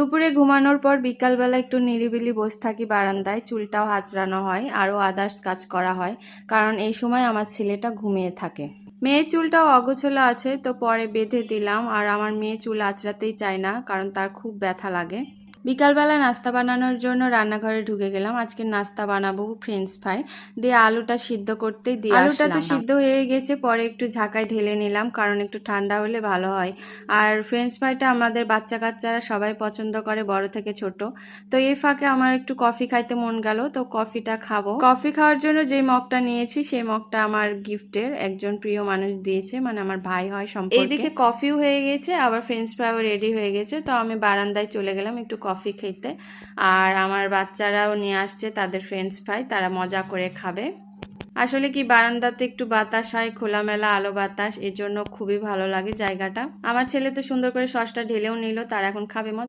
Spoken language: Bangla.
দুপুরে ঘুমানোর পর বিকালবেলা একটু নিরিবিলি বসে থাকি বারান্দায়, চুলটাও আঁচড়ানো হয়, আরও আদার্স কাজ করা হয়, কারণ এই সময় আমার ছেলেটা ঘুমিয়ে থাকে। মেয়ের চুলটাও অগোছালো আছে, তো পরে বেঁধে দিলাম। আর আমার মেয়ে চুল আঁচড়াতেই চায় না, কারণ তার খুব ব্যথা লাগে। বিকালবেলা নাস্তা বানানোর জন্য রান্নাঘরে ঢুকে গেলাম। আজকে নাস্তা বানাবো ফ্রেঞ্চ ফ্রাই দিয়ে। আলুটা সিদ্ধ করতে দিয়ে আলুটা তো সিদ্ধ হয়ে গেছে, পরে একটু ঝাঁকায় ঢেলে নিলাম, কারণ একটু ঠান্ডা হলে ভালো হয়। আর ফ্রেঞ্চ ফ্রাইটা আমাদের বাচ্চা কাচ্চারা সবাই পছন্দ করে, বড় থেকে ছোট। তো এই ফাঁকে আমার একটু কফি খাইতে মন গেল, তো কফিটা খাবো। কফি খাওয়ার জন্য যে মগটা নিয়েছি সেই মগটা আমার গিফটের একজন প্রিয় মানুষ দিয়েছে, মানে আমার ভাই হয় সম্পর্কে। এইদিকে কফিও হয়ে গেছে, আবার ফ্রেঞ্চ ফ্রাইও রেডি হয়ে গেছে। তো আমি বারান্দায় চলে গেলাম একটু কফি খেতে। আর আমার বাচ্চারাও নিয়ে আসছে তাদের ফ্রেঞ্চ ফ্রাই, তারা মজা করে খাবে। আসলে কি, বারান্দাতে একটু বাতাস হয়, খোলামেলা আলো বাতাস, এর জন্য খুবই ভালো লাগে জায়গাটা। আমার ছেলে তো সুন্দর করে সসটা ঢেলেও নিল, তারা এখন খাবে।